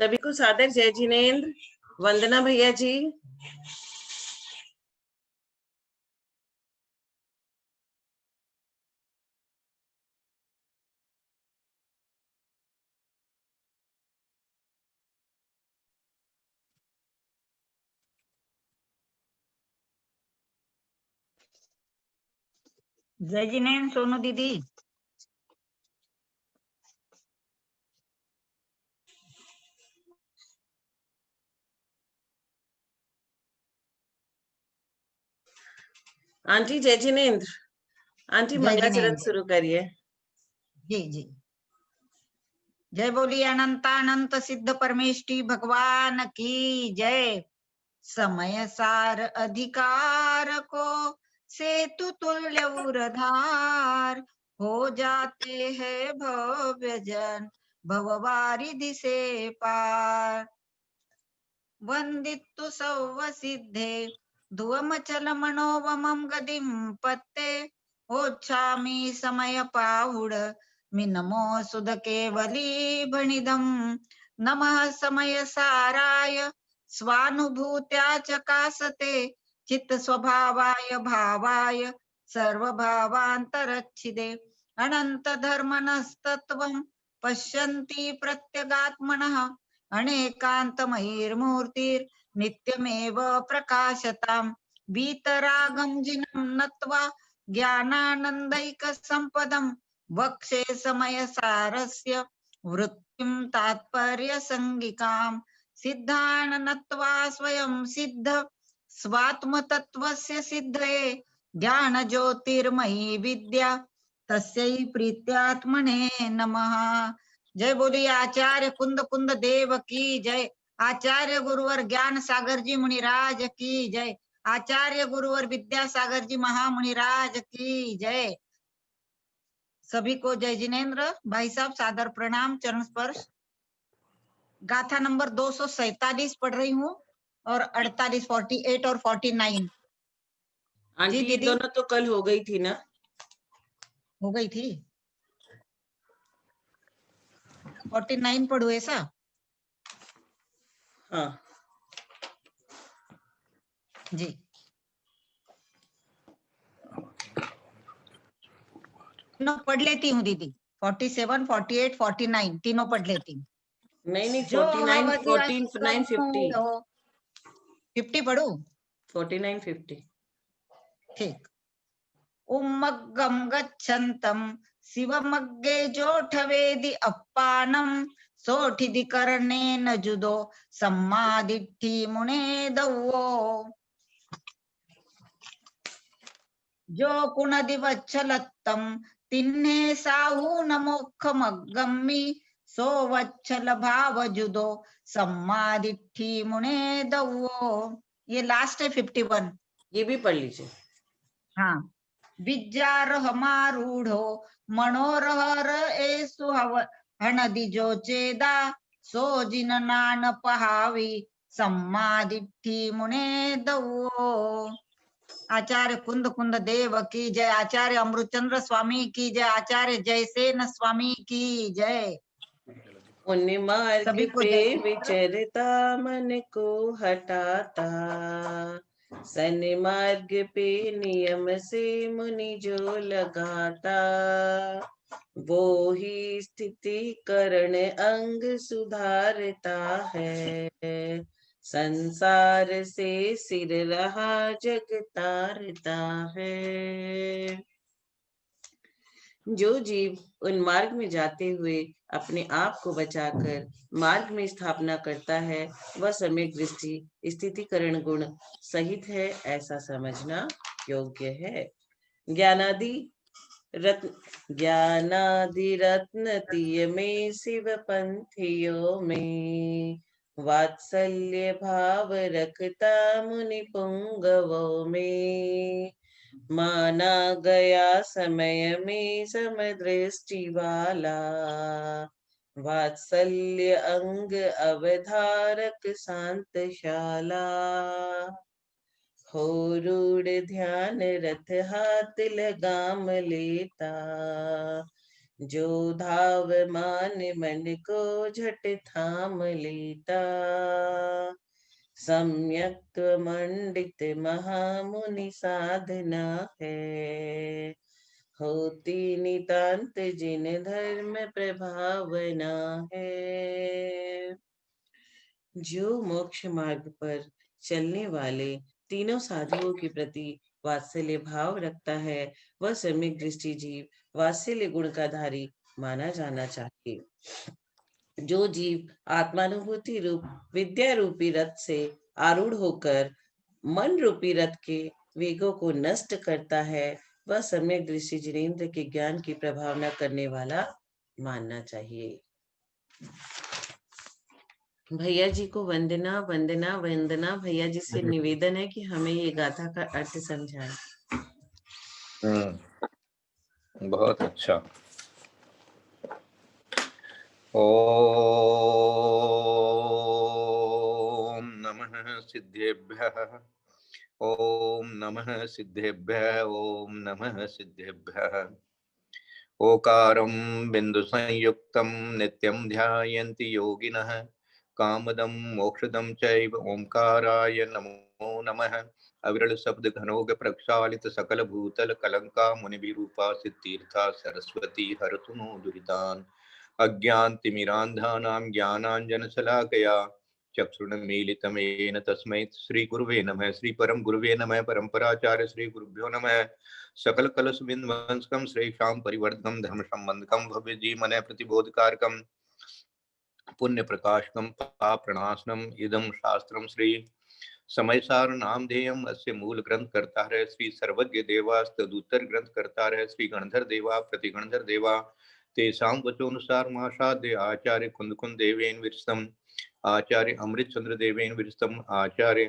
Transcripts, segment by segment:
सभी को सादर जय जिनेन्द्र। वंदना भैया जी। जय जिनेन्द्र सोनू दीदी। आंटी जय जिनेन्द्र। आंटी जय मंगलाचरण जिनेन्द्र। शुरू करिए। जी जी। जय बोली अनंतानंत सिद्ध परमेष्टि भगवान की जय। समय सार अधिकार को सेतु तुल्य उरधार, हो जाते हैं भव्य जन भववारिधि से पार। वंदितु सौव सिद्धे ध्रुवमचल मनोवमं गतिं पत्ते, ओच्छामि समय पाहुड मिनमो सुध केवली भणिदं। नमः समय साराय स्वानुभूत्या चकासते, चित्त स्वभावाय भावाय सर्वभावान्तरच्छिदे। अनंत धर्मनस्तत्वं पश्यन्ति प्रत्यगात्मनः, अनेकान्तमहिर्मूर्तिर् नित्यमेव प्रकाशताम्। वीतरागं जिनं नत्वा ज्ञानानन्दैकसम्पदं, वक्षे समयसारस्य वृत्तिं तात्पर्यसङ्गिकाम्। सिद्धान् नत्वा स्वयं सिद्ध स्वात्मतत्त्वस्य सिद्धये, ज्ञानज्योतिर्मयी विद्या तस्यै प्रीत्यात्मने नमः। जय बोली आचार्य कुंद कुंद देव की जय। आचार्य गुरुवर ज्ञान सागर जी मुनिराज की जय। आचार्य गुरुवर विद्यासागर जी महामुनिराज की जय। सभी को जय जिनेन्द्र। भाई साहब सादर प्रणाम, चरण स्पर्श। गाथा नंबर 247 पढ़ रही हूँ और 48, 48 और 49। आंटी ये दीदी दोनों तो कल हो गई थी ना? हो गई थी। 49 पढ़ू ऐसा? हाँ जी। तीनों पढ़ लेती हूँ दीदी। 47, 48, 49 तीनों पढ़ लेती हूँ। नहीं नहीं, जो 49, 49, 50। 50 पढ़ू? 49, 50। ठीक। उम्मग्गं गच्छन्तं शिवमग्गे जोठवेदि अप्पानं, सोठिदि कर्णेन जुदो सम्मादिट्ठी मुने दव्वो। जो कुणदि वच्छलत्तं तिन्ने साहू नमोखमगम्मि, सो वच्छल भाव जुदो सम्मादिट्ठी मुने दव्वो। ये लास्ट है 51। ये भी पढ़ लीजिए। हाँ। विज्जार हमारूढ़ो मनोरहर एसु हणदि जो चेदा, सो जिन नान पहावी सम्मादिट्ठी मुने दव्वो। आचार्य कुंद कुंद देव की जय। आचार्य अमृतचंद्र स्वामी की जय। आचार्य जयसेन स्वामी की जय। उन्हें मार्ग सभी को पे जय। विचरता मन को हटाता, सन्मार्ग पे नियम से मुनि जो लगाता, वो ही स्थिति करण अंग सुधारता है, संसार से सिर रहा जग तारता है। जो जीव उन मार्ग में जाते हुए अपने आप को बचाकर मार्ग में स्थापना करता है, वह सम्यक दृष्टि स्थितिकरण गुण सहित है, ऐसा समझना योग्य है। ज्ञानादि रत्न तीय में शिव पंथियों में, वात्सल्य भाव रखता मुनि पुंगवों में, माना गया समय में समदृष्टि वाला, वात्सल्य अंग अवधारक शांतशाला, हो रूढ़ ध्यान रथ हाथ लगाम लेता, जो धाव मान मन को झट थाम लेता, सम्यक मंडित महामुनि साधना है। होती नितांत जिन धर्म प्रभावना है। जो मोक्ष मार्ग पर चलने वाले तीनों साधुओं के प्रति वात्सल्य भाव रखता है, वह सम्यक दृष्टि जीव वात्सल्य गुण का धारी माना जाना चाहिए। जो जीव आत्मानुभूति रूप विद्या रूपी रथ से आरूढ़ होकर मन रूपी रथ के वेगों को नष्ट करता है, वह सम्यक दृष्टि जिनेन्द्र के ज्ञान की प्रभावना करने वाला मानना चाहिए। भैया जी को वंदना वंदना वंदना। भैया जी से निवेदन है कि हमें ये गाथा का अर्थ समझाएं। बहुत अच्छा। ओम नमः सिद्धेभ्यः, ओम नमः सिद्धेभ्यः, ओम नमः सिद्धेभ्यः। ओकारं बिंदु संयुक्तं नित्यं ध्यायन्ति योगिनः, कामदं मोक्षदं चैव ओंकाराय नमो नमः। अविरल शब्द घनोग प्रक्षालित सकल भूतल कलंका मुनिभिरूपा सिद्धीर्था सरस्वती हरतु नो दुरितान्। अज्ञानतिमिरान्धानां ज्ञानाञ्जनशलाकया चक्षुरुन्मीलितं येन तस्मै श्रीगुरुवे नमः। श्रीपरं गुरुवे नमः। परम्पराचार्य श्रीगुरुभ्यो नमः। सकल कलश बिंदुवंशकं श्रेषां परिवर्धकं धर्म संबंधकं भव्य जीवने प्रतिबोधकारकं पुण्य प्रकाशकं पापप्रणाशनम् इदं शास्त्रं श्री समयसार नामधेयम् अस्य मूल ग्रंथ करता है श्री सर्वज्ञ देवा तदुत्तर ग्रंथ करता है श्री गणधर देवा प्रतिगणधर देवा तेषां वचोनुसार मासाद्य आचार्य कुंद देवेन विरस्तम आचार्य अमृत चंद्र देवेन विरस्तम आचार्य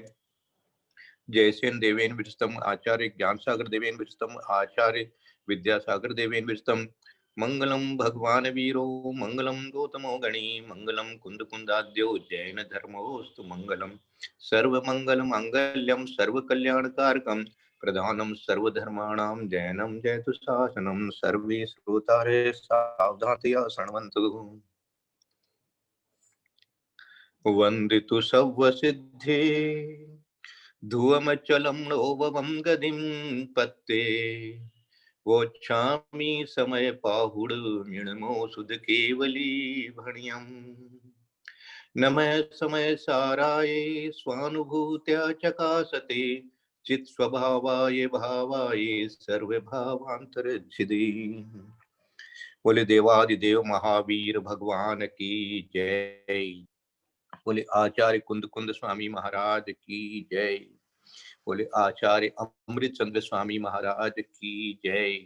जयसेन देवेन विरस्तम आचार्य ज्ञान सागर देवेन विरस्तम आचार्य विद्यासागर देवेन विरस्तम। मंगलम भगवान वीरो मंगलम गौतमो गणी मंगलम कुंद कुंदाद्यो जैन धर्मोस्तु मंगलम। सर्व मंगल मांगल्यम सर्व कल्याणकारकम प्रधानम सर्वधर्माणां जैनम जयतु शासनम। सर्वे श्रोतारे सावधानतया शृण्वन्तु। वन्दितु सव्वसिद्धे धुवमचलं नोभवं गतिं पत्ते वोच्छामि समय पाहुड मृणमो सुध केवली भणियम्। नमः समय साराय स्वानुभूत्या चकासते चित स्वभावाय भावाय सर्व भावांतरच्छिदे। बोले देवादिदेव महावीर भगवान की जय। बोले आचार्य कुंद कुंद स्वामी महाराज की जय। बोले आचार्य अमृत चंद्र स्वामी महाराज की जय।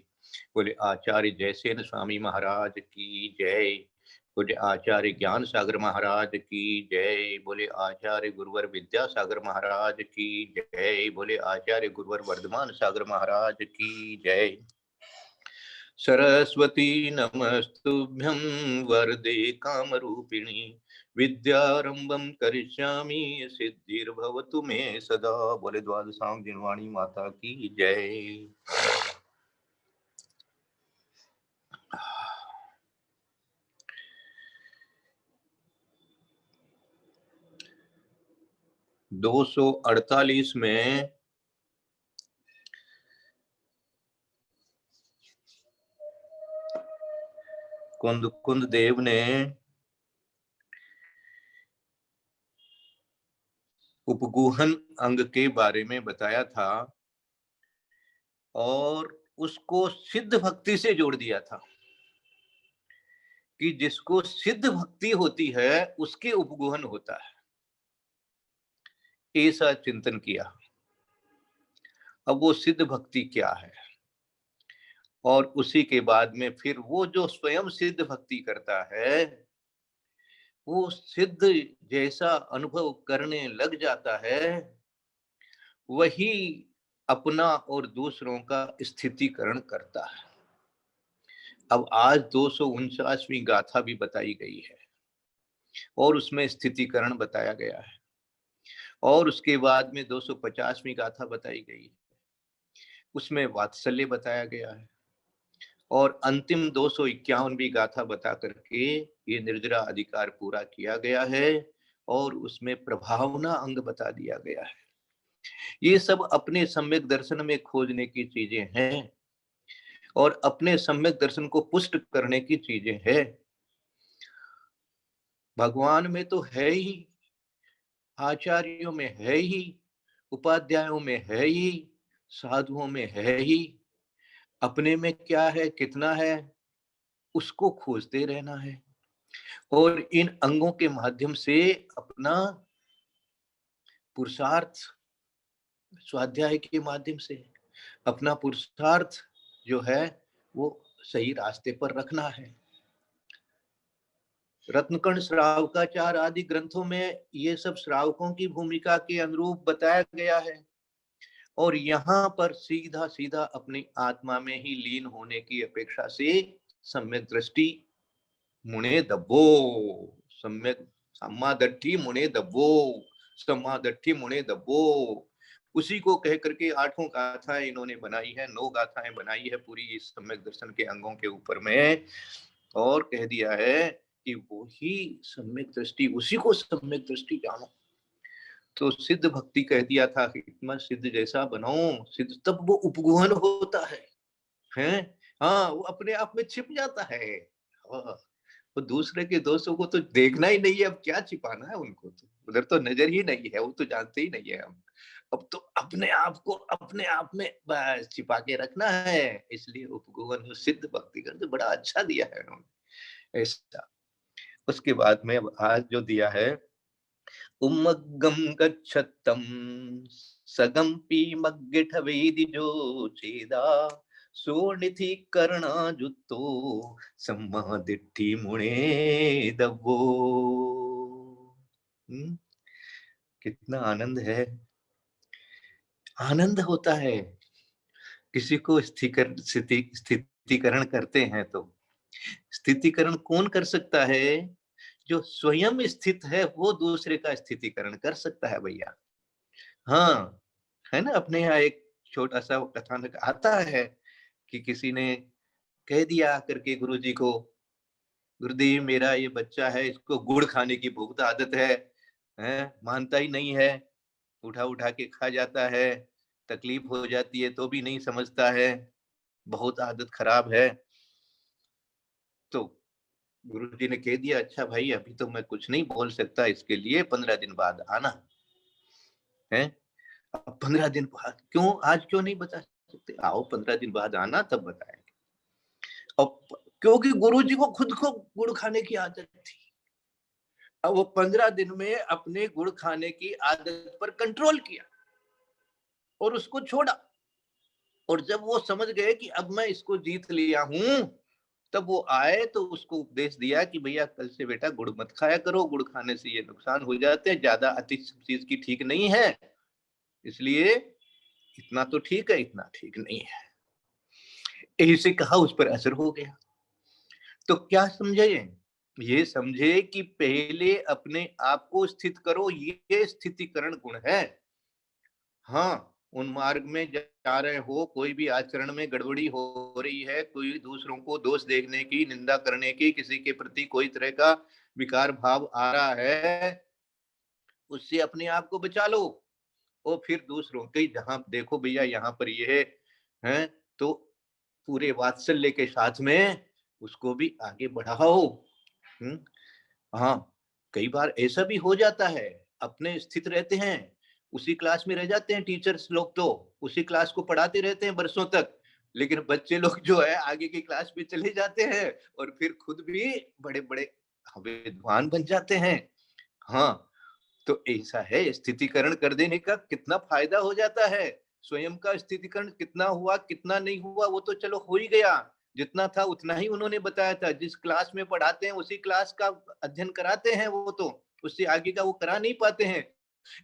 बोले आचार्य जयसेन स्वामी महाराज की जय। बोले आचार्य ज्ञान सागर महाराज की जय। बोले आचार्य गुरुवर विद्यासागर महाराज की जय। बोले आचार्य गुरुवर वर्धमान सागर महाराज की जय। सरस्वती नमस्तुभ्यं वरदे कामरूपिणी विद्यारंभं करिष्यामि सिद्धिर्भवतु मे सदा। बोले द्वादशांग जिनवाणी माता की जय। दो 248 में कुंद देव ने उपगुहन अंग के बारे में बताया था और उसको सिद्ध भक्ति से जोड़ दिया था कि जिसको सिद्ध भक्ति होती है उसके उपगुहन होता है, ऐसा चिंतन किया। अब वो सिद्ध भक्ति क्या है और उसी के बाद में फिर वो जो स्वयं सिद्ध भक्ति करता है वो सिद्ध जैसा अनुभव करने लग जाता है, वही अपना और दूसरों का स्थितिकरण करता है। अब आज 249वीं गाथा भी बताई गई है और उसमें स्थितिकरण बताया गया है और उसके बाद में 250वीं गाथा बताई गई है, उसमें वात्सल्य बताया गया है और अंतिम 251वीं गाथा बता करके ये निर्जरा अधिकार पूरा किया गया है और उसमें प्रभावना अंग बता दिया गया है। ये सब अपने सम्यक दर्शन में खोजने की चीजें हैं और अपने सम्यक दर्शन को पुष्ट करने की चीजें हैं। भगवान में तो है ही, आचार्यों में है ही, उपाध्यायों में है ही, साधुओं में है ही। अपने में क्या है, कितना है, उसको खोजते रहना है और इन अंगों के माध्यम से अपना पुरुषार्थ, स्वाध्याय के माध्यम से अपना पुरुषार्थ जो है वो सही रास्ते पर रखना है। रत्नकण श्रावकाचार आदि ग्रंथों में ये सब श्रावकों की भूमिका के अनुरूप बताया गया है और यहाँ पर सीधा सीधा अपनी आत्मा में ही लीन होने की अपेक्षा से सम्यक दृष्टि मुने दब्बो, सम्यक सम्मादट्ठी मुने दब्बो, सम्मादट्ठी मुने दब्बो, उसी को कह करके 8 गाथाएं इन्होंने बनाई है, 9 गाथाएं बनाई है पूरी इस सम्यक दर्शन के अंगों के ऊपर में और कह दिया है कि वो ही सम्यक दृष्टि, उसी को सम्यक दृष्टि जानो। तो सिद्ध भक्ति कह दिया था कि मैं सिद्ध जैसा बनाऊं, सिद्ध तब वो उपगुहन होता है, हैं? हाँ, वो अपने आप में छिप जाता है। हाँ, वो दूसरे के दोस्तों को तो देखना ही नहीं है, अब क्या छिपाना है उनको, तो उधर तो नजर ही नहीं है, वो तो जानते ही नहीं है हम। अब तो अपने आप को अपने आप में बस छिपा के रखना है, इसलिए उपगुहन सिद्ध भक्ति करते बड़ा अच्छा दिया है उन्होंने ऐसा। उसके बाद में आज जो दिया है, उमग्गम गच्छतम सगम पीमग्गिठ वेदिजो चेदा सोनिधि कर्णा जुत्तो सम्मादिट्ठी मुणे दब्बो। कितना आनंद है, आनंद होता है किसी को स्थितिकरण करते हैं तो। स्थितिकरण कौन कर सकता है? जो स्वयं स्थित है वो दूसरे का स्थितिकरण कर सकता है भैया। हाँ, है ना, अपने यहाँ एक छोटा सा कथानक आता है कि किसी ने कह दिया करके गुरुजी को, गुरुदेव मेरा ये बच्चा है, इसको गुड़ खाने की बहुत आदत है, मानता ही नहीं है, उठा उठा के खा जाता है, तकलीफ हो जाती है तो भी नहीं समझता है, बहुत आदत खराब है। तो गुरुजी ने कह दिया, अच्छा भाई अभी तो मैं कुछ नहीं बोल सकता, इसके लिए 15 दिन बाद आना है। अब 15 दिन बाद क्यों, आज क्यों नहीं बता सकते? आओ 15 दिन बाद आना, तब बताएंगे। अब क्योंकि गुरुजी को खुद को गुड़ खाने की आदत थी, अब वो 15 दिन में अपने गुड़ खाने की आदत पर कंट्रोल किया और उसको छोड़ा। और जब वो समझ गए कि अब मैं इसको जीत लिया हूं, तब वो आए तो उसको उपदेश दिया कि भैया कल से बेटा गुड़ मत खाया करो, गुड़ खाने से ये नुकसान हो जाते हैं, ज्यादा अति चीज की ठीक नहीं है, इसलिए इतना तो ठीक है, इतना ठीक नहीं है। यही से कहा, उस पर असर हो गया। तो क्या समझे? ये समझे कि पहले अपने आप को स्थित करो, ये स्थितिकरण गुण है। हाँ, उन मार्ग में जा रहे हो, कोई भी आचरण में गड़बड़ी हो रही है, कोई दूसरों को दोष देखने की, निंदा करने की, किसी के प्रति कोई तरह का विकार भाव आ रहा है, उससे अपने आप को बचा लो और फिर दूसरों के जहां देखो भैया यहाँ पर ये है, तो पूरे वात्सल्य के साथ में उसको भी आगे बढ़ाओ। हाँ, कई बार ऐसा भी हो जाता है, अपने स्थित रहते हैं, उसी क्लास में रह जाते हैं, टीचर्स लोग तो उसी क्लास को पढ़ाते रहते हैं बरसों तक, लेकिन बच्चे लोग जो है आगे की क्लास में चले जाते हैं और फिर खुद भी बड़े बड़े विद्वान बन जाते हैं। हाँ, तो ऐसा है, स्थितिकरण कर देने का कितना फायदा हो जाता है। स्वयं का स्थितिकरण कितना हुआ कितना नहीं हुआ वो तो चलो हो ही गया, जितना था उतना ही उन्होंने बताया था। जिस क्लास में पढ़ाते हैं उसी क्लास का अध्ययन कराते हैं, वो तो उससे आगे का वो करा नहीं पाते हैं,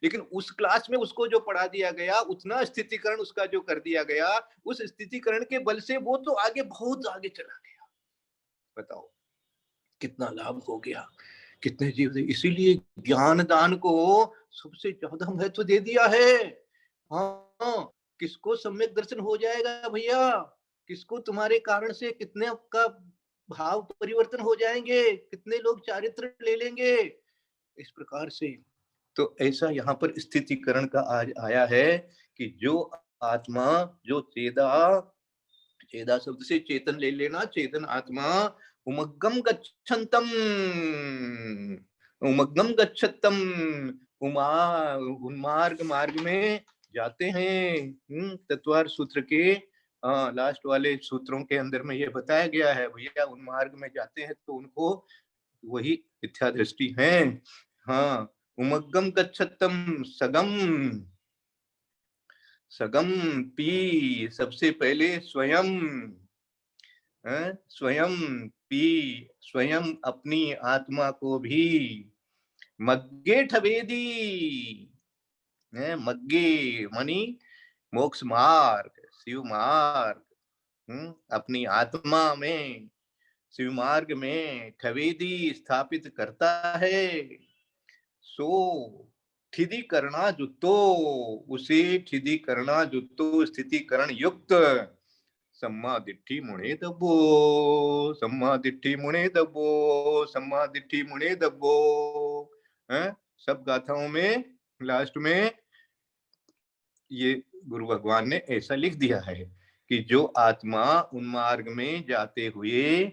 लेकिन उस क्लास में उसको जो पढ़ा दिया गया, उतना स्थितिकरण उसका जो कर दिया गया, उस स्थितिकरण के बल से वो तो आगे, बहुत आगे चला गया। बताओ कितना लाभ हो गया, कितने जीव। इसीलिए ज्ञान दान को सबसे ज्यादा महत्व दे दिया है। हाँ, किसको सम्यक दर्शन हो जाएगा भैया, किसको तुम्हारे कारण से कितने का भाव परिवर्तन हो जाएंगे, कितने लोग चारित्र ले लेंगे, इस प्रकार से। तो ऐसा यहाँ पर स्थितिकरण का आज आया है कि जो आत्मा, जो चेदा, चेदा शब्द से चेतन ले लेना, चेतन आत्मा उमग्गम गच्छन्तम, उमग्गम गच्छतम, उन्मार्ग मार्ग में जाते हैं। तत्वार सूत्र के लास्ट वाले सूत्रों के अंदर में ये बताया गया है, भैया उन्मार्ग में जाते हैं तो उनको वही मिथ्या दृष्टि है। हाँ, उमग्गम गच्छतम सगम, सगम पी, सबसे पहले स्वयं, स्वयं पी, स्वयं अपनी आत्मा को भी मग्गे ठवेदी, मग्गे मनी मोक्ष मार्ग, शिव मार्ग, अपनी आत्मा में, शिव मार्ग में ठवेदी स्थापित करता है। सो ठिदी करना जुत्तो, उसे ठिदी करना जुत्तो स्थितिकरण युक्त सम्मा दिट्ठी मुणे दबो, सम्मा दिट्ठी मुणे दबो, सम्मा दिट्ठी मुणे दबो। सब गाथाओं में लास्ट में ये गुरु भगवान ने ऐसा लिख दिया है कि जो आत्मा उन्मार्ग में जाते हुए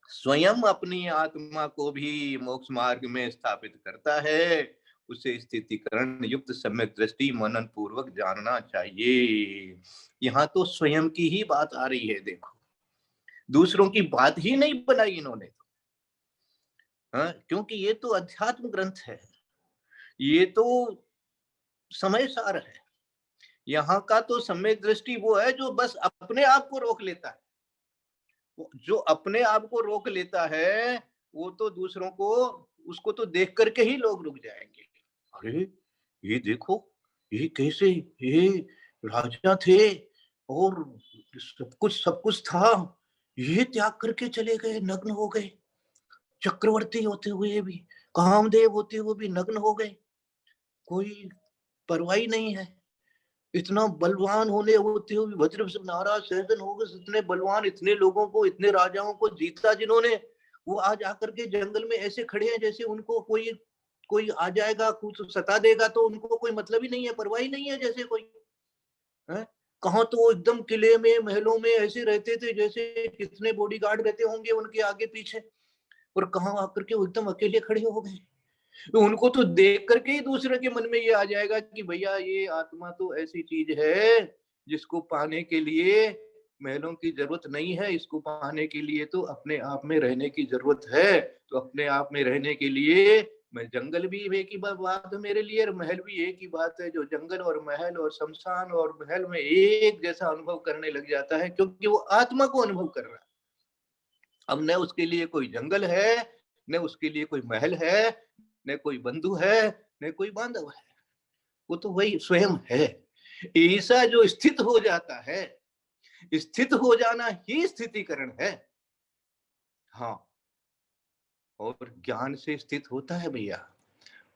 स्वयं अपनी आत्मा को भी मोक्ष मार्ग में स्थापित करता है, उसे स्थितिकरण युक्त सम्यक दृष्टि मनन पूर्वक जानना चाहिए। यहाँ तो स्वयं की ही बात आ रही है, देखो दूसरों की बात ही नहीं बनाई इन्होंने तो। क्योंकि ये तो अध्यात्म ग्रंथ है, ये तो समय सार है। यहाँ का तो सम्यक दृष्टि वो है जो बस अपने आप को रोक लेता है। जो अपने आप को रोक लेता है वो तो दूसरों को, उसको तो देख करके ही लोग रुक जाएंगे। अरे ये देखो, ये कैसे, ये राजा थे और सब कुछ था, ये त्याग करके चले गए, नग्न हो गए। चक्रवर्ती होते हुए भी, कामदेव होते हुए भी नग्न हो गए, कोई परवाही नहीं है। इतना बलवान होते हुए वज्र से नाराज सहजन हो गए, इतने बलवान, इतने लोगों को, इतने राजाओं को जीता जिन्होंने, वो आज आकर के जंगल में ऐसे खड़े हैं जैसे उनको कोई आ जाएगा, कुछ सता देगा तो उनको कोई मतलब ही नहीं है, परवाही नहीं है जैसे कोई है। कहाँ तो वो एकदम किले में, महलों में ऐसे रहते थे जैसे कितने बॉडीगार्ड रहते होंगे उनके आगे पीछे, और कहाँ आकर के वो एकदम अकेले खड़े हो गए। तो उनको तो देख करके ही दूसरे के मन में ये आ जाएगा कि भैया ये आत्मा तो ऐसी चीज है जिसको पाने के लिए महलों की जरूरत नहीं है, इसको पाने के लिए तो अपने आप में रहने की जरूरत है। तो अपने आप में रहने के लिए मैं, जंगल भी एक ही बात है मेरे लिए, और महल भी एक ही बात है। जो जंगल और महल और शमशान और महल में एक जैसा अनुभव करने लग जाता है, क्योंकि वो आत्मा को अनुभव कर रहा है। अब न उसके लिए कोई जंगल है, न उसके लिए कोई महल है, न कोई बंधु है, न कोई बांधव है, वो तो वही स्वयं है। ऐसा जो स्थित हो जाता है, स्थित हो जाना ही स्थितिकरण है। हाँ, और ज्ञान से स्थित होता है भैया,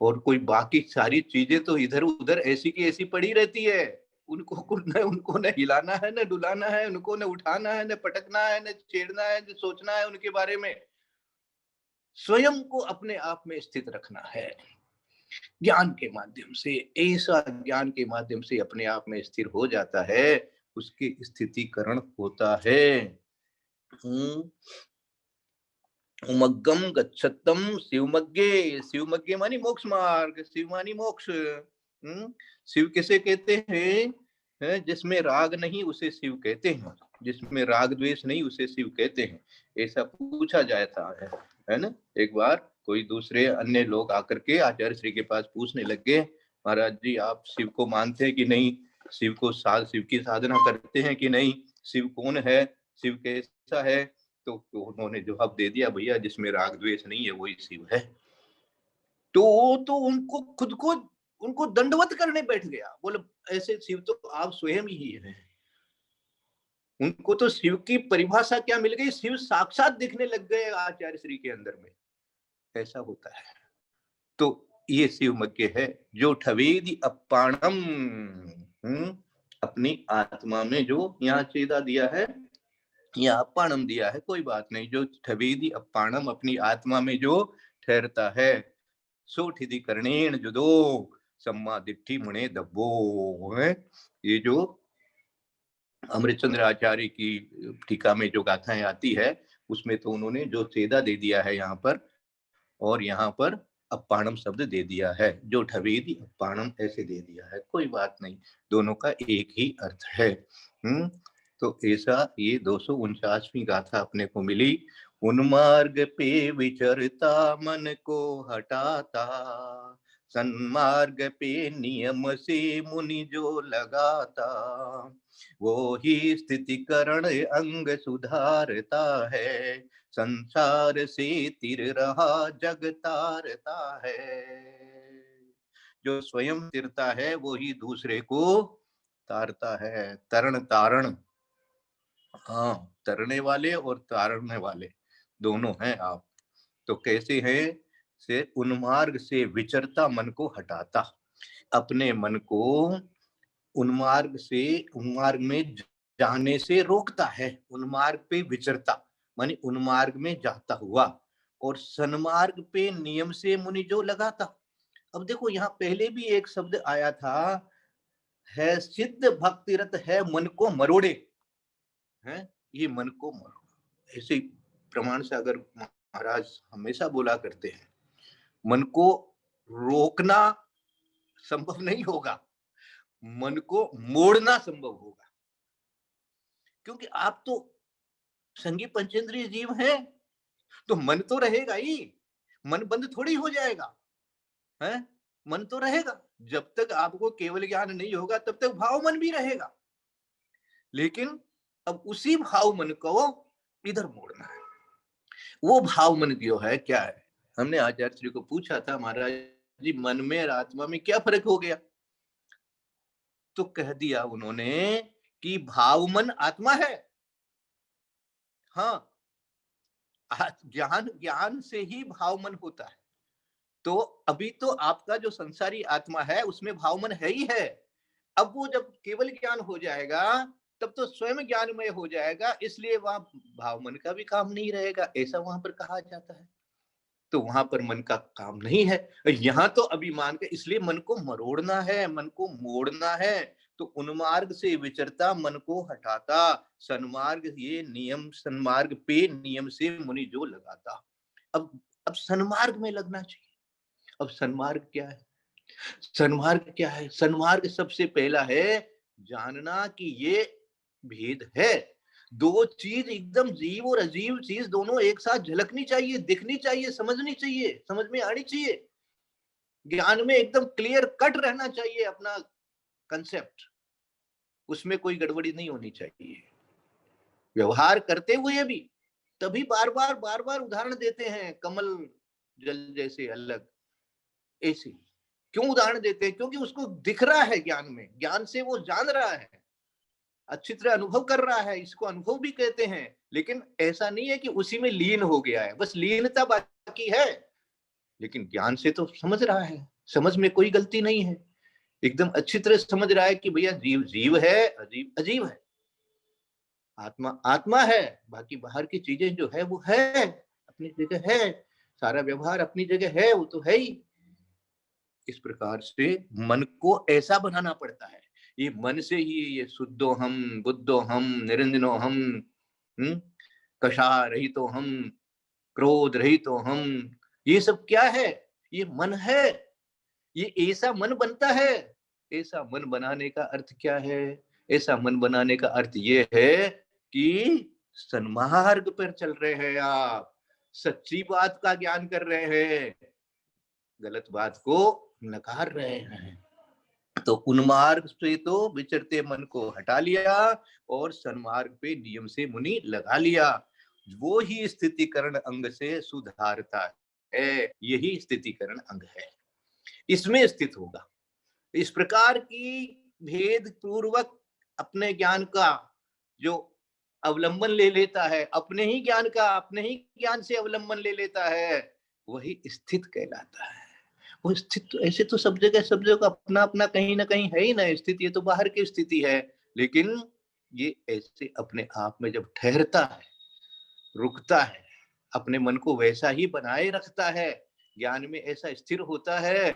और कोई बाकी सारी चीजें तो इधर उधर ऐसी की ऐसी पड़ी रहती है। उनको न हिलाना है, न डुलाना है, उनको न उठाना है, न पटकना है, न छेड़ना है, न सोचना है उनके बारे में। स्वयं को अपने आप में स्थित रखना है ज्ञान के माध्यम से। ऐसा ज्ञान के माध्यम से अपने आप में स्थिर हो जाता है, उसकी स्थितिकरण होता है। उमग्गम गच्छतम शिवमग्गे, शिवमग्गे मानी मोक्ष मार्ग, शिव मानी मोक्ष। शिव किसे कहते हैं? जिसमें राग नहीं उसे शिव कहते हैं, जिसमें राग द्वेष नहीं उसे शिव कहते हैं। ऐसा पूछा जाता है ना। एक बार कोई दूसरे अन्य लोग आकर के आचार्य श्री के पास पूछने लग गए, महाराज जी आप शिव को मानते हैं कि नहीं, शिव की साधना करते हैं कि नहीं, शिव कौन है, शिव कैसा है? तो उन्होंने जवाब दे दिया, भैया जिसमें राग द्वेष नहीं है वही शिव है। तो उनको खुद को उनको दंडवत करने बैठ गया, बोले ऐसे शिव तो आप स्वयं ही हैं। उनको तो शिव की परिभाषा क्या मिल गई, शिव साक्षात दिखने लग गए आचार्य श्री के अंदर में। ऐसा होता है। तो ये शिव मग्गे है जो ठवेदी अपाणम, अपनी आत्मा में जो यहाँ चेदा दिया है, या अपाणम दिया है, कोई बात नहीं। जो ठवेदी अपाणम अपनी आत्मा में जो ठहरता है, सो ठिधि कर्णेण जुदो सम्मा दिट्ठी मुने दब्बो है। ये जो अमृतचंद्र आचार्य की टीका में जो गाथाएं आती है उसमें तो उन्होंने जो छेदा दे दिया है यहाँ पर, और यहाँ पर अपाणम शब्द दे दिया है, जो ठवेदी अपाणम ऐसे दे दिया है, कोई बात नहीं, दोनों का एक ही अर्थ है। तो ऐसा ये 249वीं गाथा अपने को मिली। उन्मार्ग पे विचरता मन को हटाता, सन्मार्ग पे नियम से मुनि जो लगाता, वो ही स्थितिकरण अंग सुधारता है, संसार से तिर रहा जग तारता है। जो स्वयं तिरता है वो ही दूसरे को तारता है। तरण तारण, हाँ, तरने वाले और तारने वाले दोनों हैं आप। तो कैसे हैं? से उन्मार्ग से विचरता मन को हटाता, अपने मन को उन्मार्ग से उन्मार्ग में जाने से रोकता है। उन्मार्ग पे विचरता मानी उन्मार्ग में जाता हुआ, और सन्मार्ग पे नियम से मुनि जो लगाता। अब देखो यहाँ पहले भी एक शब्द आया था, है सिद्ध भक्तिरत है मन को मरोड़े, है ये मन को मरोड़े। ऐसे प्रमाण से अगर महाराज हमेशा बोला करते हैं, मन को रोकना संभव नहीं होगा, मन को मोड़ना संभव होगा। क्योंकि आप तो संगी पंचेंद्रिय जीव हैं, तो मन तो रहेगा ही, मन बंद थोड़ी हो जाएगा, है मन तो रहेगा। जब तक आपको केवल ज्ञान नहीं होगा तब तक भाव मन भी रहेगा, लेकिन अब उसी भाव मन को इधर मोड़ना है। वो भाव मन जो है क्या है? हमने आचार्य श्री को पूछा था, महाराज जी मन में और आत्मा में क्या फर्क हो गया? तो कह दिया उन्होंने कि भाव मन आत्मा है, हाँ, ज्ञान ज्ञान से ही भाव मन होता है। तो अभी तो आपका जो संसारी आत्मा है उसमें भाव मन है ही है। अब वो जब केवल ज्ञान हो जाएगा तब तो स्वयं ज्ञानमय हो जाएगा, इसलिए वहां भाव मन का भी काम नहीं रहेगा, ऐसा वहां पर कहा जाता है। तो वहां पर मन का काम नहीं है। यहाँ तो अभिमान का, इसलिए मन को मरोड़ना है, मन को मोड़ना है। तो उन्मार्ग से विचरता मन को हटाता, सन्मार्ग ये नियम, सन्मार्ग पे नियम से मुनि जो लगाता। अब सन्मार्ग में लगना चाहिए। अब सन्मार्ग क्या है? सन्मार्ग क्या है? सन्मार्ग सबसे पहला है जानना कि ये भेद है। दो चीज एकदम जीव और अजीव चीज दोनों एक साथ झलकनी चाहिए, दिखनी चाहिए, समझनी चाहिए, समझ में आनी चाहिए। ज्ञान में एकदम क्लियर कट रहना चाहिए अपना कंसेप्ट, उसमें कोई गड़बड़ी नहीं होनी चाहिए। व्यवहार करते हुए भी तभी बार बार उदाहरण देते हैं, कमल जल जैसे अलग, ऐसे क्यों उदाहरण देते हैं? क्योंकि उसको दिख रहा है ज्ञान में, ज्ञान से वो जान रहा है, अच्छी तरह अनुभव कर रहा है, इसको अनुभव भी कहते हैं। लेकिन ऐसा नहीं है कि उसी में लीन हो गया है, बस लीनता बाकी है, लेकिन ज्ञान से तो समझ रहा है, समझ में कोई गलती नहीं है, एकदम अच्छी तरह समझ रहा है कि भैया जीव जीव है, अजीब अजीब है, आत्मा आत्मा है, बाकी बाहर की चीजें जो है वो है, अपनी जगह है, सारा व्यवहार अपनी जगह है, वो तो है ही। इस प्रकार से मन को ऐसा बनाना पड़ता है। ये मन से ही ये शुद्धो हम, बुद्धो हम, निरंजनो हम, कषा रहितो हम, क्रोध रहितो हम, ये सब क्या है? ये मन है। ये ऐसा मन बनता है। ऐसा मन बनाने का अर्थ क्या है? ऐसा मन बनाने का अर्थ ये है कि सन्मार्ग पर चल रहे हैं आप, सच्ची बात का ज्ञान कर रहे हैं, गलत बात को नकार रहे हैं। तो उन्मार्ग से तो विचरते मन को हटा लिया और सन्मार्ग पे नियम से मुनि लगा लिया। वो ही स्थितिकरण अंग से सुधारता है, यही स्थितिकरण अंग है, इसमें स्थित होगा। इस प्रकार की भेद पूर्वक अपने ज्ञान का जो अवलंबन ले लेता है, अपने ही ज्ञान का अपने ही ज्ञान से अवलंबन ले लेता है, वही स्थित कहलाता है। वो स्थित तो ऐसे तो सब जगह का अपना अपना कहीं ना कहीं है ही ना स्थिति, ये तो बाहर की स्थिति है, लेकिन ये ऐसे अपने आप में जब ठहरता है, रुकता है, अपने मन को वैसा ही बनाए रखता है, ज्ञान में ऐसा स्थिर होता है,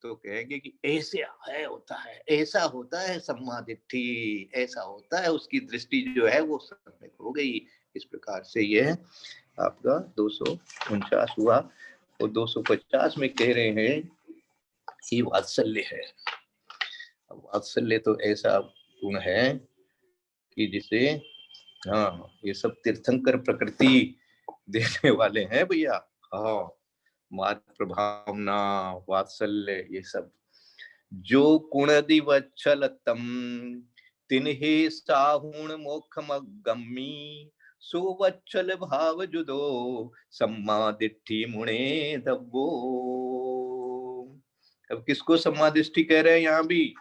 तो कहेंगे कि ऐसे है होता है, ऐसा होता है सम्मा दिट्ठी, ऐसा होता है, उसकी दृष्टि जो है वो सम्यक हो गई। इस प्रकार से ये आपका 249 हुआ। और 250 में कह रहे हैं कि वात्सल्य है। वात्सल्य तो ऐसा गुण है कि जिसे, हाँ, ये सब तीर्थंकर प्रकृति देने वाले हैं भैया। हाँ, मात प्रभावना, वात्सल्य, ये सब जो कुणदि वच्छलतम तिन्हि साहुण मोक्षमगम्मी सुवच्छल भाव जुदो सम्मा दिट्ठी मुणे दब्बो। अब किसको सम्मा दृष्टि कह रहे हैं? यहाँ भी,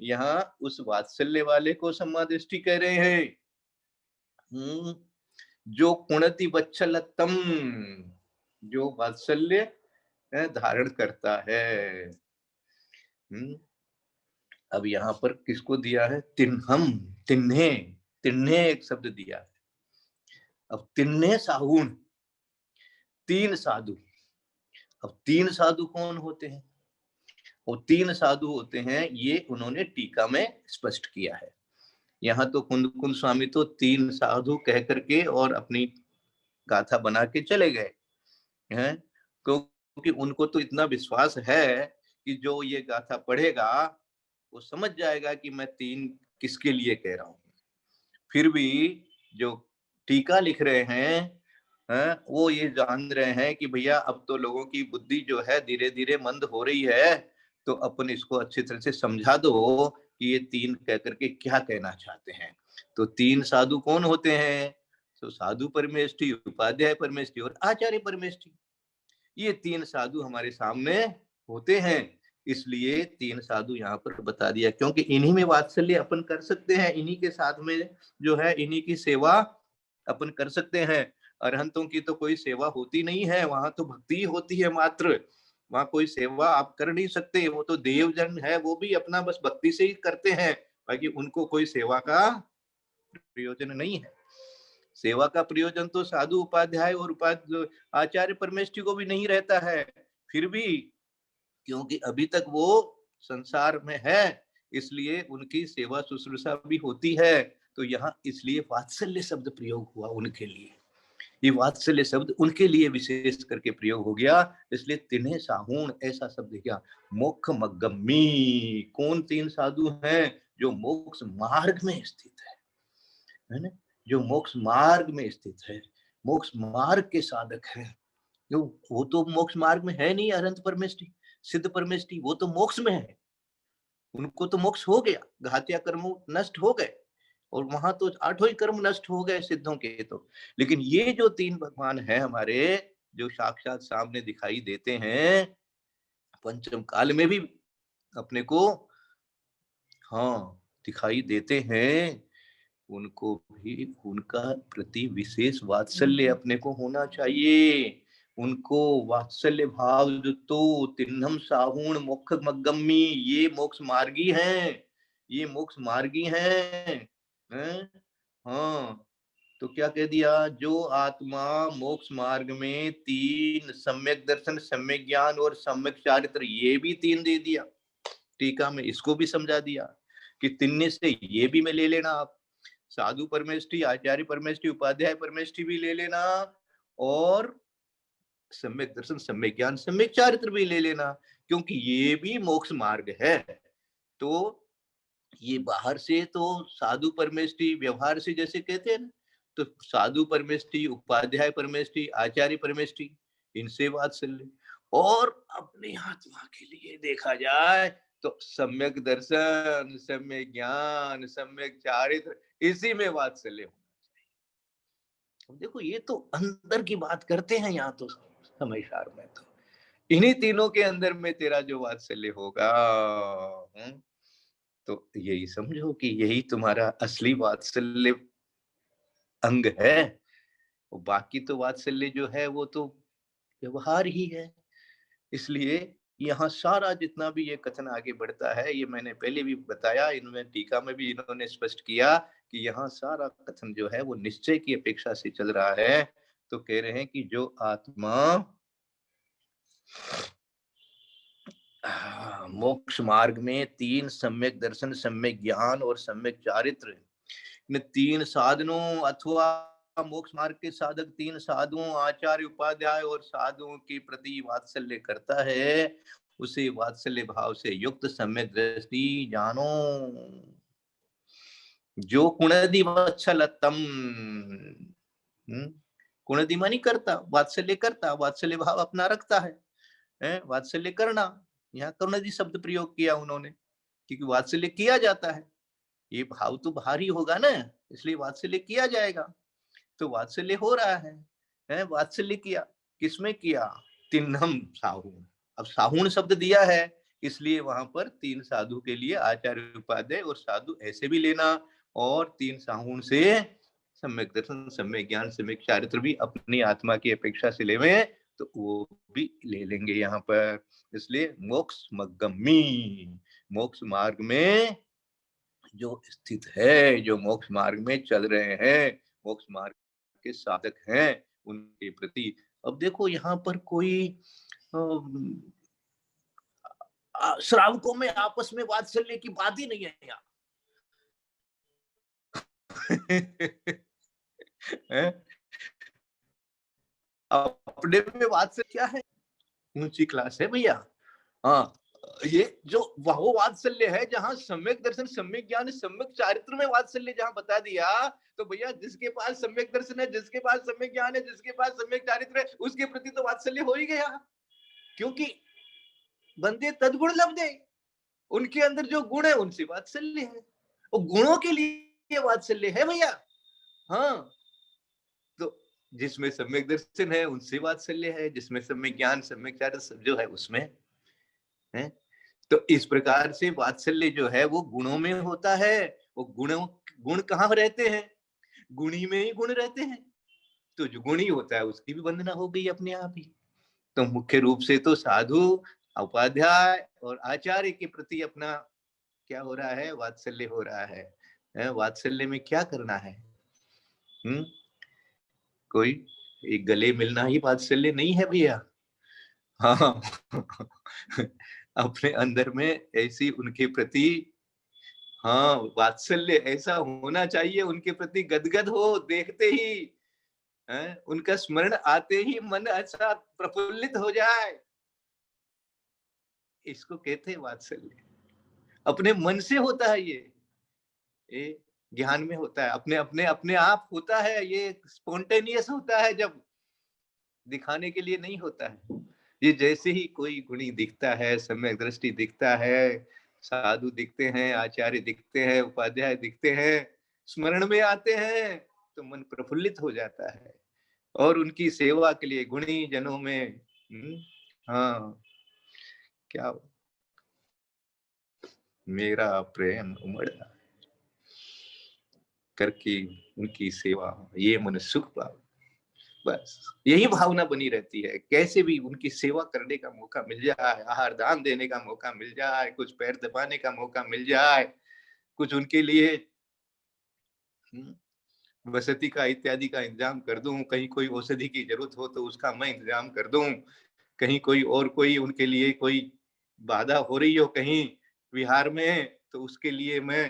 यहाँ उस वात्सल्य वाले को सम्मा दृष्टि कह रहे हैं। जो कुणति वच्छलतम, जो वात्सल्य धारण करता है। अब यहाँ पर किसको दिया है? तिन्हम, तिन्हे, तिन्हे एक शब्द दिया है। अब तिन्हे साहुण, तीन साधु। अब तीन साधु कौन होते हैं? वो तीन साधु होते हैं, ये उन्होंने टीका में स्पष्ट किया है। यहाँ तो कुंद स्वामी तो तीन साधु कह करके और अपनी गाथा बना के चले गए हैं, क्योंकि उनको तो इतना विश्वास है कि जो ये गाथा पढ़ेगा वो समझ जाएगा कि मैं तीन किसके लिए कह रहा हूं। फिर भी जो टीका लिख रहे हैं, वो ये जान रहे हैं कि भैया अब तो लोगों की बुद्धि जो है धीरे धीरे मंद हो रही है, तो अपन इसको अच्छी तरह से समझा दो कि ये तीन कह करके क्या कहना चाहते हैं। तो तीन साधु कौन होते हैं? तो साधु परमेष्ठी, उपाध्याय परमेष्ठी और आचार्य परमेष्ठी, ये तीन साधु हमारे सामने होते हैं। इसलिए तीन साधु यहाँ पर बता दिया, क्योंकि इन्हीं में वात्सल्य अपन कर सकते हैं, इन्हीं के साथ में जो है इन्हीं की सेवा अपन कर सकते हैं। अरहंतों की तो कोई सेवा होती नहीं है, वहां तो भक्ति होती है मात्र, वहां कोई सेवा आप कर नहीं सकते। वो तो देवजन है, वो भी अपना बस भक्ति से ही करते हैं, बाकी उनको कोई सेवा का प्रयोजन नहीं है। सेवा का प्रयोजन तो साधु उपाध्याय और आचार्य परमेष्ठी को भी नहीं रहता है। फिर भी क्योंकि अभी तक वो संसार में है, इसलिए उनकी सेवा शुश्रूषा भी होती है। तो यहाँ इसलिए वात्सल्य शब्द प्रयोग हुआ उनके लिए, ये वात्सल्य शब्द उनके लिए विशेष करके प्रयोग हो गया, इसलिए तिन्हे साहुण ऐसा शब्द किया। मोक्ष मगम्मी, कौन तीन साधु हैं? जो मोक्ष मार्ग में स्थित है ना, जो मोक्ष मार्ग में स्थित है, मोक्ष मार्ग के साधक है। क्यों? वो तो मोक्ष मार्ग में है नहीं, अनंत परमेष्ठी, सिद्ध परमेष्ठी, वो तो मोक्ष में है, उनको तो मोक्ष हो गया, घातिया कर्म नष्ट हो गए, और वहां तो आठों ही कर्म नष्ट हो गए सिद्धों के। तो लेकिन ये जो तीन भगवान है हमारे, जो साक्षात सामने दिखाई देते हैं पंचम काल में भी अपने को, हाँ, दिखाई देते हैं, उनको भी उनका प्रति विशेष वात्सल्य अपने को होना चाहिए। उनको वात्सल्य भाव जो तो तिन्हम साहुण मोक्ष मगम्मी, ये मोक्ष मार्गी हैं, ये मोक्ष मार्गी हैं, हाँ। तो क्या कह दिया? जो आत्मा मोक्ष मार्ग में तीन सम्यक दर्शन, सम्यक ज्ञान और सम्यक चारित्र, ये भी तीन दे दिया टीका में, इसको भी समझा दिया कि तिन्ने से ये भी में ले लेना आप, साधु परमेष्ठी, आचार्य परमेष्ठी, उपाध्याय परमेष्ठी भी ले लेना, और सम्यक दर्शन, सम्यक ज्ञान, सम्यक चारित्र भी ले लेना, क्योंकि ये भी मोक्ष मार्ग है। तो ये बाहर से तो साधु परमेष्ठी व्यवहार से जैसे कहते हैं ना, तो साधु परमेष्ठी, उपाध्याय परमेष्ठी, आचार्य परमेष्ठी, इनसे वात्सल्य, और अपनी आत्मा के लिए देखा जाए तो सम्यक दर्शन, सम्यक ज्ञान, सम्यक चारित्र, इसी में वात्सल्य होना चाहिए। देखो ये तो अंदर की बात करते हैं, यहाँ तो समझदार में तो इन्हीं तीनों के अंदर में तेरा जो वात्सल्य होगा, तो यही समझो कि यही तुम्हारा असली वात्सल्य अंग है। बाकी तो वात्सल्य जो है वो तो व्यवहार ही है। इसलिए यहाँ सारा जितना भी ये कथन आगे बढ़ता है, ये मैंने पहले भी बताया, इनमें टीका में भी इन्होंने स्पष्ट किया कि यहाँ सारा कथन जो है वो निश्चय की अपेक्षा से चल रहा है। तो कह रहे हैं कि जो आत्मा मोक्ष मार्ग में 3 सम्यक दर्शन, सम्यक ज्ञान और सम्यक चारित्र, इन 3 साधनों अथवा मोक्ष मार्ग के साधक 3 साधुओं, आचार्य, उपाध्याय और साधुओं के प्रति वात्सल्य करता है, उसे वात्सल्य भाव से युक्त सम्यक दृष्टि जानो। जो कुणदि वत्सलतम, कुणदि मानी करता, वात्सल्य करता, वात्सल्य भाव अपना रखता है, वात्सल्य करना, यहाँ कुणदि शब्द प्रयोग किया उन्होंने, क्योंकि वात्सल्य किया जाता है, ये भाव तो भारी होगा ना, इसलिए वात्सल्य किया जाएगा। तो वात्सल्य हो रहा है, वात्सल्य किया, किसमें किया? तिन्नम साहूण। अब साहूण शब्द दिया है, इसलिए वहां पर 3 साधु के लिए आचार्य, उपाध्याय और साधु ऐसे भी लेना, और 3 साहूण से सम्यक दर्शन, सम्यक ज्ञान, सम्यक चारित्र भी अपनी आत्मा की अपेक्षा से लेवे तो वो भी ले लेंगे यहाँ पर। इसलिए मोक्ष मग्गमी, मोक्ष मार्ग में जो स्थित है, जो मोक्ष मार्ग में चल रहे हैं, मोक्ष मार्ग के साधक हैं, उनके प्रति। अब देखो यहाँ पर कोई श्रावकों में आपस में वात्सल्य की बात ही नहीं है यहाँ। अपने में वात्सल्य क्या है? ऊंची क्लास है भैया। हाँ, ये जो वो वात्सल्य है जहां सम्यक दर्शन, सम्यक ज्ञान, सम्यक चारित्र में वात्सल्य जहां बता दिया, तो भैया जिसके पास सम्यक दर्शन है, जिसके पास सम्यक ज्ञान है, जिसके पास सम्यक चारित्र है, उसके प्रति तो वात्सल्य हो ही गया, क्योंकि बंदे तद्गुण लब्धे, उनके अंदर जो गुण है उनसे वात्सल्य है, और गुणों के लिए वात्सल्य है भैया। हाँ, तो जिसमें सम्यक दर्शन है उनसे वात्सल्य है, जिसमें सम्यक ज्ञान, सम्यक चारित्र जो है उसमें है। तो इस प्रकार से वात्सल्य जो है वो गुणों में होता है। वो गुण कहाँ रहते हैं? गुणी में ही गुण रहते हैं। तो जो गुणी होता है उसकी भी वंदना हो गई अपने आप ही। तो मुख्य रूप से तो साधु, उपाध्याय और आचार्य के प्रति अपना क्या हो रहा है? वात्सल्य हो रहा है। वात्सल्य में क्या करना है? कोई एक गले मिलना ही वात्सल्य नहीं है भैया। हाँ, अपने अंदर में ऐसी उनके प्रति, हाँ, वात्सल्य ऐसा होना चाहिए, उनके प्रति गदगद हो, देखते ही उनका स्मरण आते ही मन अच्छा प्रफुल्लित हो जाए, इसको कहते हैं वात्सल्य। अपने मन से होता है ये ज्ञान में होता है, अपने आप होता है, ये स्पॉन्टेनियस होता है, जब दिखाने के लिए नहीं होता है। ये जैसे ही कोई गुणी दिखता है, सम्यक दृष्टि दिखता है, साधु दिखते हैं, आचार्य दिखते हैं, उपाध्याय दिखते हैं, स्मरण में आते हैं, तो मन प्रफुल्लित हो जाता है, और उनकी सेवा के लिए गुणी जनों में हाँ, क्या मेरा प्रेम उमड़ा करके उनकी सेवा, ये मन सुख पावे। बस यही भावना बनी रहती है। कैसे भी उनकी सेवा करने का मौका मिल जाए, आहार दान देने का मौका मिल जाए, कुछ पैर दबाने का मौका मिल जाए, कुछ उनके लिए वसति का इत्यादि का इंतजाम कर दूं, कहीं कोई औषधि की जरूरत हो तो उसका मैं इंतजाम कर दूं, कहीं कोई उनके लिए कोई बाधा हो रही हो कहीं विहार में, तो उसके लिए मैं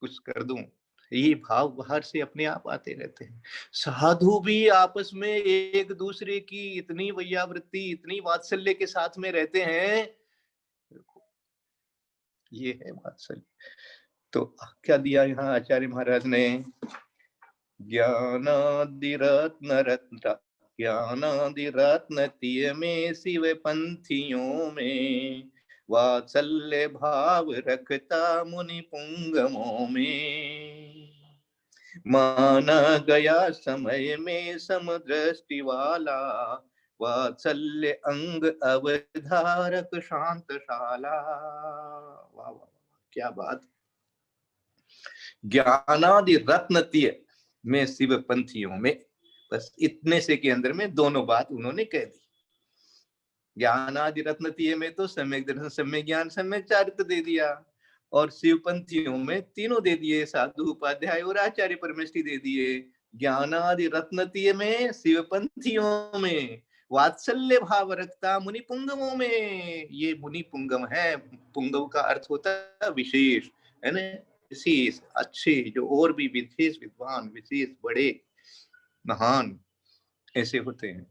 कुछ कर दूं। ये भाव बाहर से अपने आप आते रहते हैं। साधु भी आपस में एक दूसरे की इतनी वैयावृत्ति, इतनी वात्सल्य के साथ में रहते हैं, ये है वात्सल्य। तो क्या दिया यहाँ आचार्य महाराज ने? ज्ञानादिरत्न तीय में शिव पंथियों में, वात्सल्य भाव रखता मुनि पुंगमों में। माना गया समय में समदृष्टि वाला, वात्सल्य अंग अवधारक शांतशाला। वाह वाह, क्या बात। ज्ञानादि रत्नतीय में शिव पंथियों में, बस इतने से के अंदर में दोनों बात उन्होंने कह दी। ज्ञानादि रत्नतीय में तो सम्यक दर्शन, सम्यक ज्ञान, सम्यक चारित्र दे दिया, और शिवपंथियों में तीनों दे दिए, साधु उपाध्याय और आचार्य परमेष्टि दे दिए। ज्ञानादि रत्नतीय में, शिवपंथियों में, वात्सल्य भाव रखता मुनि पुंगमों में। ये मुनि पुंगम है, पुंगव का अर्थ होता है विशेष, है ना, विशेष अच्छे, जो और भी विशेष विद्वान, विशेष बड़े महान ऐसे होते हैं।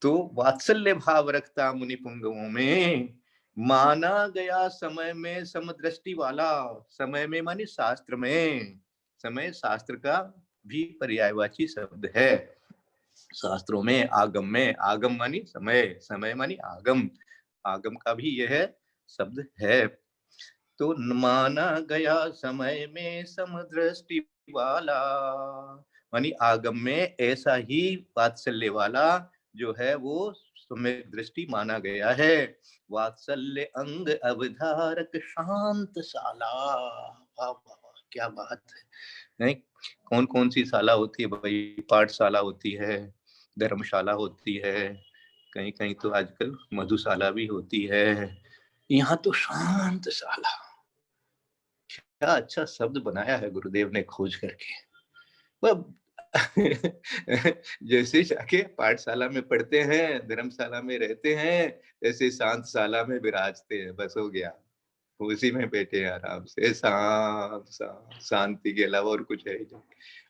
तो वात्सल्य भाव रखता मुनि पुंगवों में, माना गया समय में समदृष्टि वाला। समय में मानी शास्त्र में, समय शास्त्र का भी पर्यायवाची शब्द है। शास्त्रों में, आगम में, आगम मानी समय, समय मानी आगम, आगम का भी यह शब्द है। तो माना गया समय में समदृष्टि वाला, मानी आगम में ऐसा ही वात्सल्य वाला जो है वो सम्यक दृष्टि माना गया है। वात्सल्य अंग अवधारक शांतशाला। वाह वाह वाह, क्या बात है। नहीं, कौन कौन सी शाला होती है भाई? पाठशाला होती है, धर्मशाला होती है, कहीं कहीं तो आजकल मधुशाला भी होती है, यहाँ तो शांतशाला। क्या अच्छा शब्द बनाया है गुरुदेव ने खोज करके। वह जैसे जाके पाठशाला में पढ़ते हैं, धर्मशाला में रहते हैं, ऐसे शांतशाला में विराजते हैं, बस हो गया, उसी में बैठे हैं आराम से, शांत शांत, शांति के अलावा और कुछ है ही नहीं।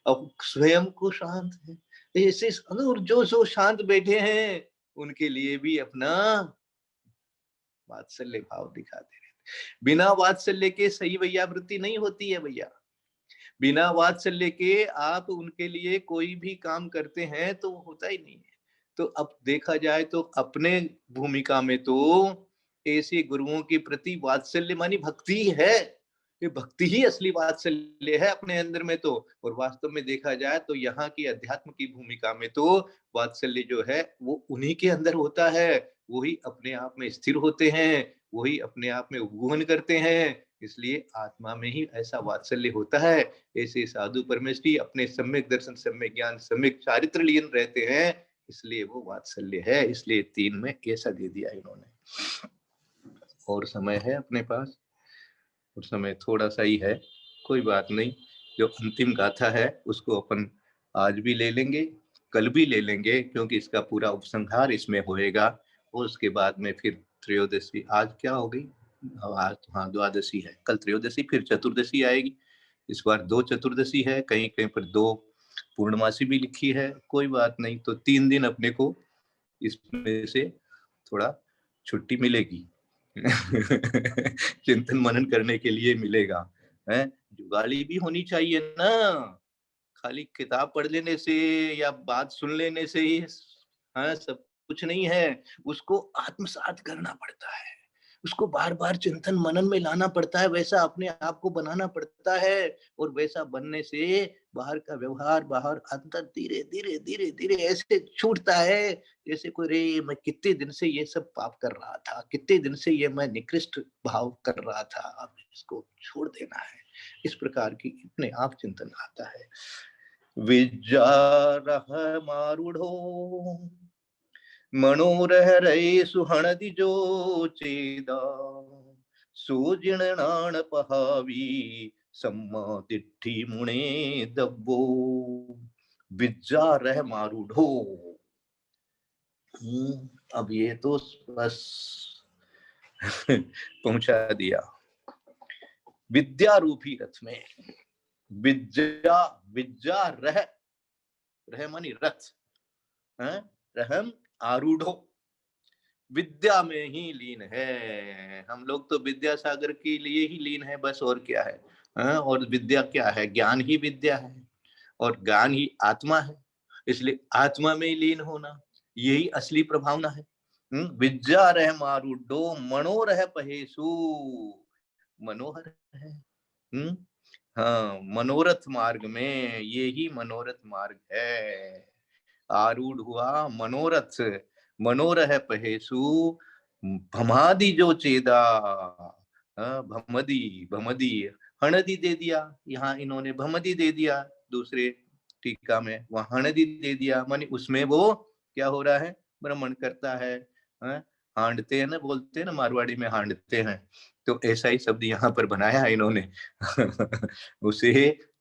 अब स्वयं को शांत है ऐसे, और जो शांत बैठे हैं उनके लिए भी अपना वात्सल्य भाव दिखाते रहते। बिना वात्सल्य के सही भैया वृत्ति नहीं होती है भैया। बिना वात्सल्य के आप उनके लिए कोई भी काम करते हैं तो होता ही नहीं है। तो अब देखा जाए तो अपने भूमिका में तो ऐसे गुरुओं के प्रति वात्सल्य मानी भक्ति है। ये भक्ति ही असली वात्सल्य है अपने अंदर में तो। और वास्तव में देखा जाए तो यहाँ की अध्यात्म की भूमिका में तो वात्सल्य जो है वो उन्हीं के अंदर होता है। वही अपने आप में स्थिर होते हैं, वही अपने आप में उपगमन करते हैं, इसलिए आत्मा में ही ऐसा वात्सल्य होता है। ऐसे साधु परमेष्टि अपने सम्यक दर्शन, सम्यक ज्ञान, सम्यक चारित्र लीन रहते हैं, इसलिए वो वात्सल्य है। इसलिए 3 में ऐसा दे दिया इन्होंने। और समय है अपने पास, और समय थोड़ा सा ही है, कोई बात नहीं। जो अंतिम गाथा है उसको अपन आज भी ले लेंगे, कल भी ले लेंगे, क्योंकि इसका पूरा उपसंहार इसमें होएगा। और उसके बाद में फिर त्रयोदशी, आज क्या हो गई, आज हाँ द्वादशी है, कल त्रयोदशी, फिर चतुर्दशी आएगी। इस बार 2 चतुर्दशी है, कहीं कहीं पर 2 पूर्णमासी भी लिखी है, कोई बात नहीं। तो 3 दिन अपने को इसमें से थोड़ा छुट्टी मिलेगी चिंतन मनन करने के लिए मिलेगा, है। जुगाली भी होनी चाहिए ना, खाली किताब पढ़ लेने से या बात सुन लेने से ही हाँ सब कुछ नहीं है। उसको आत्मसात करना पड़ता है, उसको बार बार चिंतन मनन में लाना पड़ता है, वैसा अपने आप को बनाना पड़ता है। और वैसा बनने से बाहर का व्यवहार, बाहर अंतर धीरे धीरे धीरे धीरे ऐसे छूटता है, जैसे कोई रे मैं कितने दिन से ये सब पाप कर रहा था, कितने दिन से ये मैं निकृष्ट भाव कर रहा था, अब इसको छोड़ देना है। इस प्रकार की अपने आप चिंतन आता है। विचारह मारूढ़ो मनोरह रे सुहण दिजो चेदा, सोजिण नाण पहावी सम्मा दिट्ठी मुणे दब्बो। विचारह मारूढ़ो, अब ये तो बस पहुंचा दिया विद्या रूपी रथ में। विद्या, विद्या रह, रह मानी रथ, रहम आरूढ़ो, विद्या में ही लीन है। हम लोग तो विद्या सागर के लिए ही लीन है, बस और क्या है। और विद्या क्या है? ज्ञान ही विद्या है, और ज्ञान ही आत्मा है। इसलिए आत्मा में ही लीन होना यही असली प्रभावना है। विद्या रह मारूढ़ो मनोरह पहेसु, मनोहर है। हाँ, मनोरथ मार्ग में, ये ही मनोरथ मार्ग है। आरूढ़ हुआ मनोरथ, मनोरह पहेसु भमादि जो चेदा, भमदी, भमदी हणदी दे दिया, यहाँ इन्होंने भमदी दे दिया, दूसरे टीका में वहां हणदी दे दिया, मानी उसमें वो क्या हो रहा है, भ्रमण करता है। हांडते हैं ना, बोलते हैं ना मारवाड़ी में हांडते हैं, तो ऐसा ही शब्द यहाँ पर बनाया है इन्होंने। उसे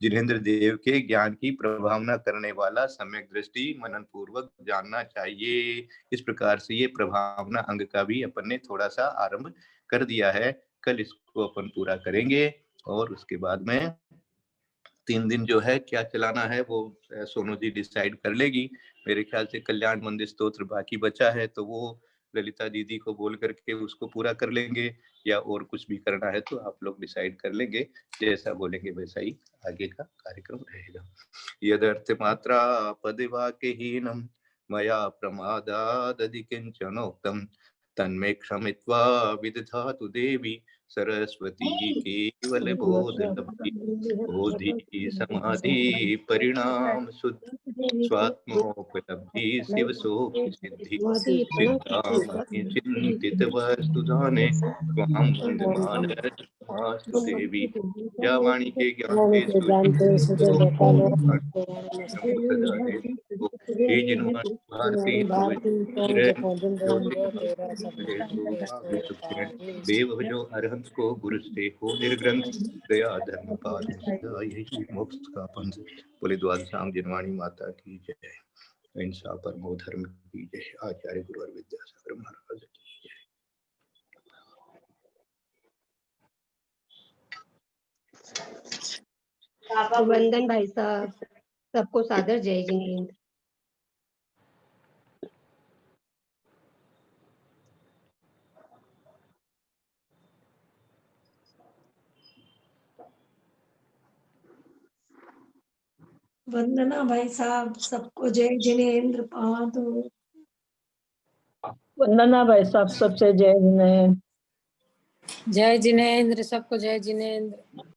जिनेंद्र देव के ज्ञान की प्रभावना करने वाला सम्यक दृष्टि मनन पूर्वक जानना चाहिए। इस प्रकार से ये प्रभावना अंग का भी अपन ने थोड़ा सा आरंभ कर दिया है। कल इसको अपन पूरा करेंगे और उसके बाद में 3 दिन जो है क्या चलाना है वो सोनू जी डिसाइड कर लेगी। मेरे ख्याल से कल्याण मंदिर स्तोत्र बाकी बचा है, तो वो ललिता दीदी को बोल करके उसको पूरा कर लेंगे, या और कुछ भी करना है तो आप लोग डिसाइड कर लेंगे। जैसा बोलेंगे वैसा ही आगे का कार्यक्रम रहेगा। यदर्थ मात्रा पदवाक्यहीनं मया प्रमादादधि किंचनोक्तं तन्मे क्षमित्वा विदधातु देवी सरस्वती केवल बोधलब्धि बोधि समाधि परिणाम शुद्ध स्वात्मोपलब्धि शिव सोक्ति सिद्धि सिद्धामणि चिंतित वस्तुधाने स्वाम वंदमान नमस्तु देवी। या वाणी के ज्ञान के हे जिन्होंने भारती देव जो अरहंत को गुरु से हो निर्ग्रंथ दया धर्म पाल यही मोक्ष का पंथ। बोले द्वादशांग जिनवाणी माता की जय। इंसाफ परमो धर्म की जय। आचार्य गुरु विद्यासागर महाराज की जय। वंदन भाई साहब, सबको सादर जय जिनेंद्र। वंदना भाई साहब, सबको जय जिनेंद्र पादो। वंदना भाई साहब, सबसे जय जिनेंद्र। जय जिनेंद्र, सबको जय जिनेंद्र।